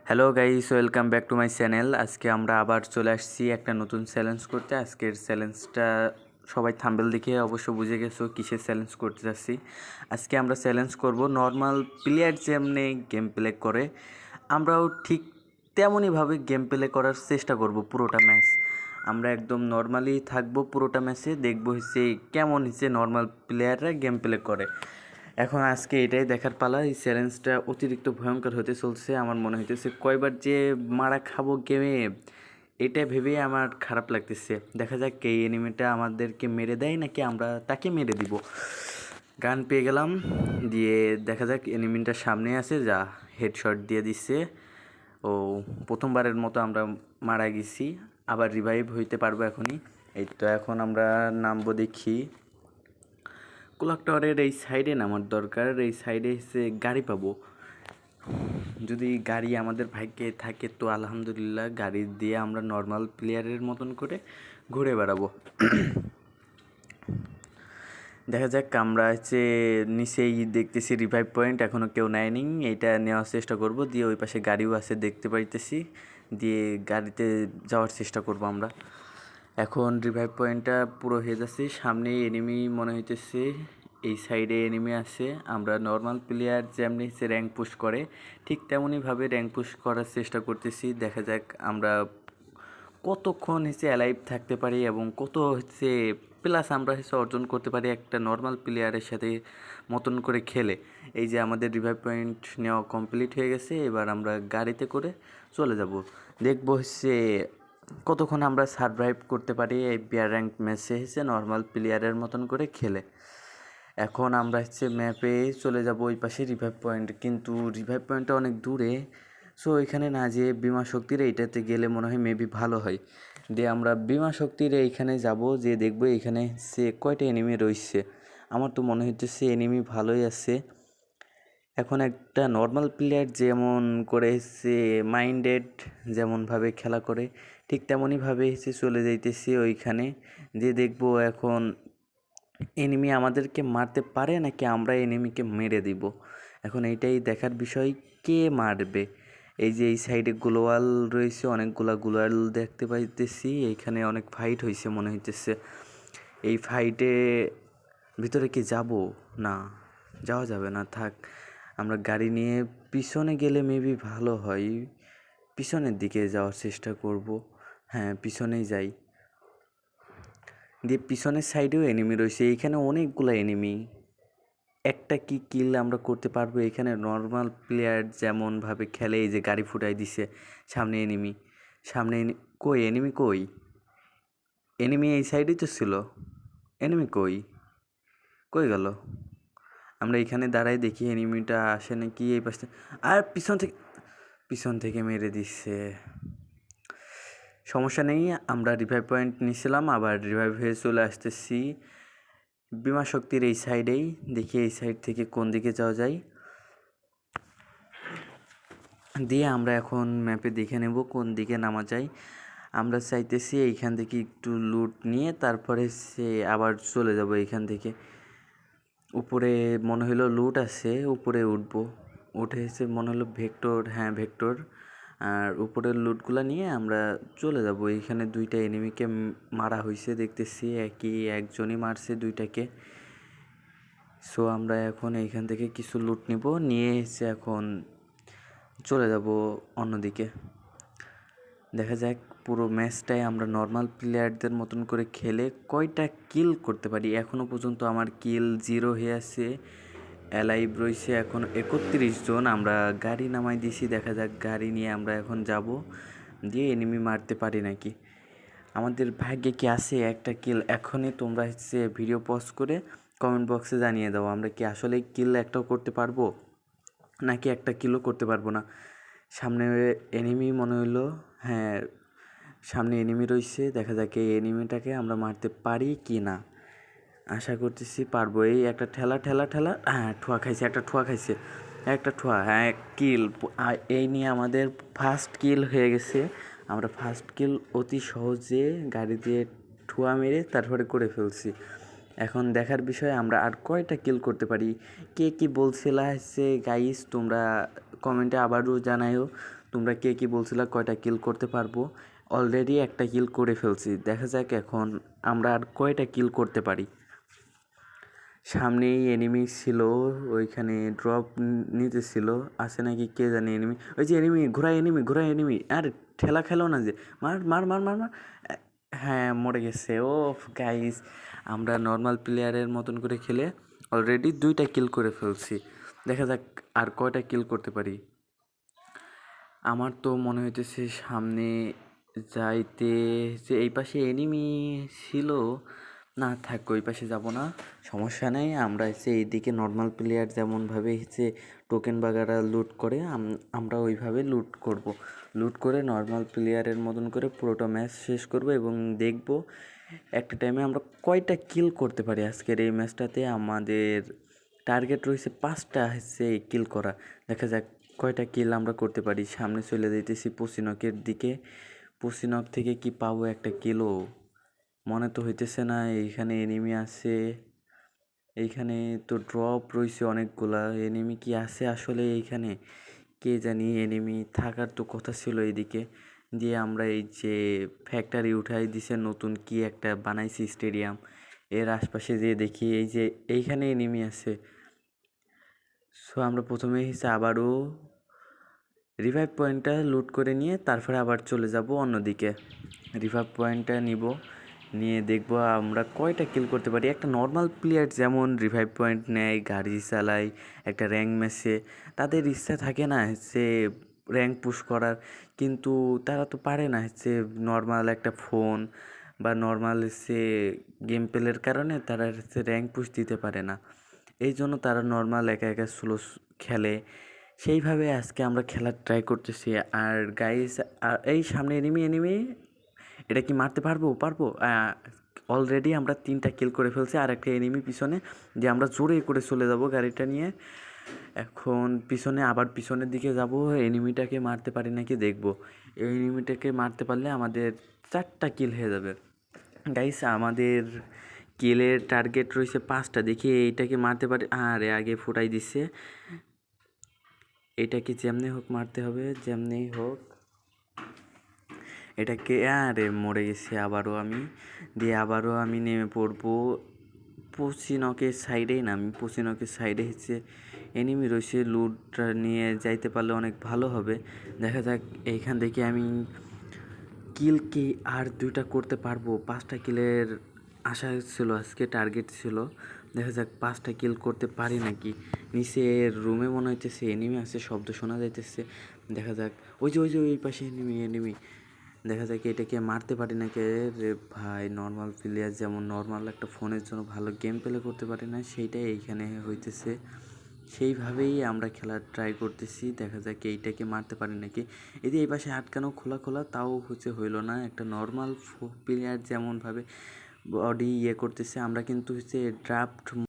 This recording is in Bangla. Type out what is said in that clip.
Hello guys, welcome back to my channel. আজকে আমরা আবার চলে আসছি একটা নতুন চ্যালেঞ্জ করতে। আজকের চ্যালেঞ্জটা সবাই থাম্বনেল দেখে অবশ্য বুঝে গেছো কিসের চ্যালেঞ্জ করতে যাচ্ছি। আজকে আমরা চ্যালেঞ্জ করব নর্মাল প্লেয়ার যেমনি গেম প্লে করে আমরাও ঠিক তেমনইভাবে গেম প্লে করার চেষ্টা করব। পুরোটা ম্যাচ আমরা একদম নর্মালি থাকবো, পুরোটা ম্যাচে দেখবো হচ্ছে কেমন হচ্ছে নর্মাল প্লেয়াররা গেম প্লে করে। এখন আজকে এটাই দেখার পালা। এই চ্যালেঞ্জটা অতিরিক্ত ভয়ঙ্কর হতে চলছে। আমার মনে হইতেছে কয়বার যে মারা খাবো গেমে, এটা ভেবেই আমার খারাপ লাগতেছে। দেখা যাক এই এনিমিটা আমাদেরকে মেরে দেয় নাকি আমরা তাকে মেরে দিব। গান পেয়ে গেলাম, দিয়ে দেখা যাক এনিমিটার সামনে আছে, যা হেডশট দিয়ে দিচ্ছে। ও প্রথমবারের মতো আমরা মারা গেছি, আবার রিভাইভ হইতে পারবো এখনই। এই তো এখন আমরা নামবো, দেখি ক্লক টাওয়ারের এই সাইডে নামার দরকার। এই সাইডে এসে গাড়ি পাবো, যদি গাড়ি আমাদের ভাগ্যে থাকে তো আলহামদুলিল্লাহ। গাড়ি দিয়ে আমরা নর্মাল প্লেয়ারের মতন করে ঘুরে বেড়াবো। দেখা যাক, আমরা হচ্ছে নিচেই দেখতেছি রিভাইভ পয়েন্ট, এখনও কেউ নেয়নি। এইটা নেওয়ার চেষ্টা করব, দিয়ে ওই পাশে গাড়িও আছে দেখতে পাইতেছি, দিয়ে গাড়িতে যাওয়ার চেষ্টা করব আমরা। এখন রিভাইভ পয়েন্টটা পুরো হয়ে যাচ্ছে, সামনে এনিমি মনে হইতেছে, এই সাইডে এনিমি আছে। আমরা নর্মাল প্লেয়ার যেমনি হচ্ছে র্যাঙ্ক পুশ করে ঠিক তেমনইভাবে র্যাঙ্ক পুশ করার চেষ্টা করতেছি। দেখা যাক আমরা কতক্ষণ হচ্ছে অ্যালাইভ থাকতে পারি এবং কত হচ্ছে প্লাস আমরা হচ্ছে অর্জন করতে পারি একটা নর্মাল প্লেয়ারের সাথে মতন করে খেলে। এই যে আমাদের রিভাইভ পয়েন্ট নেওয়া কমপ্লিট হয়ে গেছে, এবার আমরা গাড়িতে করে চলে যাব। দেখবো হচ্ছে কতক্ষণ আমরা সারভাইভ করতে পারি এই বিয়ার র্যাঙ্ক ম্যাচে হচ্ছে নর্মাল প্লেয়ারের মতন করে খেলে। এখন আমরা হচ্ছে ম্যাপে চলে যাব ওই পাশে রিভাইভ পয়েন্ট, কিন্তু রিভাইভ পয়েন্টটা অনেক দূরে। সো এখানে না যেয়ে বিমা শক্তির এইটাতে গেলে মনে হয় মেবি ভালো হয়। দিয়ে আমরা বিমা শক্তির এইখানে যাব, যে দেখবো এখানে সে কয়টা এনিমি রয়েছে। আমার তো মনে হচ্ছে এনিমি ভালোই আছে। এখন একটা নর্মাল প্লেয়ার যেমন করে সে মাইন্ডেড যেমনভাবে খেলা করে ঠিক তেমনইভাবে এসে চলে যাইতেছি ওইখানে, যে দেখবো এখন এনিমি আমাদেরকে মারতে পারে নাকি আমরা এনিমিকে মেরে দিব। এখন এইটাই দেখার বিষয়, কে মারবে। এই যে এই সাইডে গ্লোয়াল রয়েছে, অনেকগুলা গ্লোয়াল দেখতে পাইতেছি। এইখানে অনেক ফাইট হয়েছে মনে হইতেছে। এই ফাইটে ভিতরে কি যাব? না, যাওয়া যাবে না, থাক। আমরা গাড়ি নিয়ে পিছনে গেলে মেবি ভালো হয়, পিছনের দিকে যাওয়ার চেষ্টা করব। হ্যাঁ, পিছনেই যাই। দিয়ে পিছনের সাইডেও এনিমি রয়েছে, এইখানে অনেকগুলো এনিমি। একটা কি কিল আমরা করতে পারবো এখানে? নর্মাল প্লেয়ার যেমনভাবে খেলে, এই যে গাড়ি ফুটাই দিছে, সামনে এনিমি, সামনে কই এনিমি, কই এনিমি? এই সাইডেই তো ছিল এনিমি, কই কই গেল? আমরা এখানে দাঁড়াই দেখি এনিমিটা আসে নাকি এই পাশে। আর পিছন থেকে মেরে দিচ্ছে। সমস্যা নেই, আমরা রিভাইভ পয়েন্ট নিয়েছিলাম, আবার রিভাইভ হয়ে চলে আসতেছি বিমা শক্তির এই সাইডেই। দেখি এই সাইড থেকে কোন দিকে যাওয়া যায়। দিয়ে আমরা এখন ম্যাপে দেখে নেব কোন দিকে নামা যায়। আমরা চাইতেছি এইখান থেকে একটু লুট নিয়ে তারপরে সে আবার চলে যাব এইখান থেকে। উপরে মনে হলো লুট আছে, উপরে উঠবো। উঠে এসে মনে হলো ভেক্টর, হ্যাঁ ভেক্টর। আর উপরের লুটগুলো নিয়ে আমরা চলে যাব। এইখানে দুইটা এনিমিকে মারা হয়েছে দেখতেছি, একজনই মারছে দুইটাকে। সো আমরা এখন এইখান থেকে কিছু লুট নিব, নিয়ে এসে এখন চলে যাব অন্যদিকে। দেখা যাক পুরো ম্যাচটাই আমরা নর্মাল প্লেয়ারদের মতন করে খেলে কয়টা কিল করতে পারি। এখনও পর্যন্ত আমার কিল 0 হয়ে আছে, অ্যালাইভ রয়েছে এখন 31 জন। আমরা গাড়ি নামাই দিছি, দেখা যাক গাড়ি নিয়ে আমরা এখন যাব, দিয়ে এনিমি মারতে পারি নাকি। আমাদের ভাগ্যে কি আছে একটা কিল? এখনই তোমরা হচ্ছে ভিডিও পজ করে কমেন্ট বক্সে জানিয়ে দাও, আমরা কি আসলে কিল একটাও করতে পারবো নাকি একটা কিলও করতে পারবো না। সামনে এনিমি মনে হলো, হ্যাঁ সামনে এনিমি রয়েছে। দেখা যাক এই এনিমিটাকে আমরা মারতে পারি কি না। আশা করতেছি পারবো। এই একটা ঠেলা, হ্যাঁ ঠোয়া খাইছে, একটা ঠোয়া, হ্যাঁ কিল। এই নিয়ে আমাদের ফার্স্ট কিল হয়ে গেছে। আমরা ফার্স্ট কিল অতি সহজে গাড়ি দিয়ে ঠোয়া মেরে তারপরে করে ফেলছি। এখন দেখার বিষয় আমরা আর কয়টা কিল করতে পারি। কে কি বলছিলা হচ্ছে গাইস, তোমরা কমেন্টে আবারও জানাইও তোমরা কে কী বলছিলা কয়টা কিল করতে পারবো। অলরেডি একটা কিল করে ফেলছি, দেখা যাক এখন আমরা আর কয়টা কিল করতে পারি। সামনেই এনিমি ছিল, ওইখানে ড্রপ নিতে ছিল, আছে নাকি কে জানে এনিমি। ওই যে এনিমি, ঘোড়া এনিমি, আর ঠেলা খেলো না যে, মার মার মার মার মার। হ্যাঁ, মরে গেছে। ও গাইস, আমরা নর্মাল প্লেয়ারের মতন করে খেলে অলরেডি 2টা কিল করে ফেলছি। দেখা যাক আর কয়টা কিল করতে পারি। আমার তো মনে হইতেছে সামনে যাইতে, যে এই পাশে এনিমি ছিল না, থাক ওই পাশে যাব না, সমস্যা নেই। আমরা হচ্ছে এইদিকে নর্মাল প্লেয়ার যেমনভাবে হচ্ছে টোকেন বাগারা লুট করে আমরা ওইভাবে লুট করব। লুট করে নর্মাল প্লেয়ারের মতন করে পুরোটা ম্যাচ শেষ করব এবং দেখব একটা টাইমে আমরা কয়টা কিল করতে পারি। আজকের এই ম্যাচটাতে আমাদের টার্গেট রয়েছে 5টা হচ্ছে কিল করা। দেখা যাক কয়টা কিল আমরা করতে পারি। সামনে চলে যাইতেছি পশ্চিনকের দিকে। পশ্চিনক থেকে কি পাবো একটা কিলও মনে তো হইতেছে না। এইখানে এনিমি আছে, এইখানে তো ড্রপ রয়েছে অনেকগুলা। এনিমি কি আছে আসলে এইখানে কে জানি। এনিমি থাকার তো কথা ছিল এইদিকে। দিয়ে আমরা এই যে ফ্যাক্টরি উঠাই দিছে, নতুন কি একটা বানাইছি স্টেডিয়াম, এর আশপাশে যেয়ে দেখি এই যে এইখানে এনিমি আছে। সো আমরা প্রথমেই হচ্ছে আবারও রিভাইভ পয়েন্টটা লুট করে নিয়ে তারপরে আবার চলে যাব অন্যদিকে। রিভাইভ পয়েন্টটা নিয়ে দেখব আমরা কয়টা কিল করতে পারি। একটা নর্মাল প্লেয়ার যেমন রিভাইভ পয়েন্ট নেয়, গাড়ি চালায় একটা র্যাঙ্ক ম্যাচে, তাদের ইচ্ছা থাকে না হচ্ছে র্যাঙ্ক পুশ করার, কিন্তু তারা তো পারে না হচ্ছে নর্মাল একটা ফোন বা নর্মাল হচ্ছে গেম প্লের কারণে তারা হচ্ছে র্যাঙ্ক পুশ দিতে পারে না। এই জন্য তারা নর্মাল একা একা স্লো খেলে। সেইভাবে আজকে আমরা খেলার ট্রাই করতেছি। আর গাইস, এই সামনে এনিমি, এটা কি মারতে পারবো? অলরেডি আমরা 3টা কিল করে ফেলছি। আর একটা এনিমি পিছনে, যে আমরা জোরে করে চলে যাব গাড়িটা নিয়ে। এখন পিছনের দিকে যাব, এনিমিটাকে মারতে পারি নাকি দেখব। এই এনিমিটাকে মারতে পারলে আমাদের 4টা কিল হয়ে যাবে। গাইস, আমাদের কিলের টার্গেট রয়েছে 5টা, দেখি এইটাকে মারতে পারি। আরে আগে ফুটাই দিচ্ছে, এটাকে যেমনি হোক মারতে হবে, যেমনি হোক এটাকে। আরে মরে গেছি আবারও আমি নেমে পড়বো পশ্চিনকের সাইডে হচ্ছে এনিমি রয়েছে। লুটটা নিয়ে যাইতে পারলে অনেক ভালো হবে। দেখা যাক এইখান থেকে আমি কিল কি আর 2টা করতে পারবো। 5টা কিলের আশা ছিল, আজকে টার্গেট ছিল। দেখা যাক 5টা কিল করতে পারি নাকি। নিচের রুমে মনে হইতেছে এনিমি আছে, শব্দ শোনা যাইতেছে। দেখা যাক, ওই যে ওই পাশে এনিমি। দেখা যাক এটাকে মারতে পারি নাকি। রে ভাই, নর্মাল প্লেয়ার যেমন নর্মাল একটা ফোনের জন্য ভালো গেম প্লে করতে পারি না, সেইটাই এইখানে হইতেছে। সেইভাবেই আমরা খেলার ট্রাই করতেছি। দেখা যাক এইটাকে মারতে পারি নাকি। এই যে এই পাশে আটকানো খোলা, তাও হইলো না। একটা নর্মাল প্লেয়ার যেমনভাবে বডি করতেছে, আমরা কিন্তু হচ্ছে ড্রাফট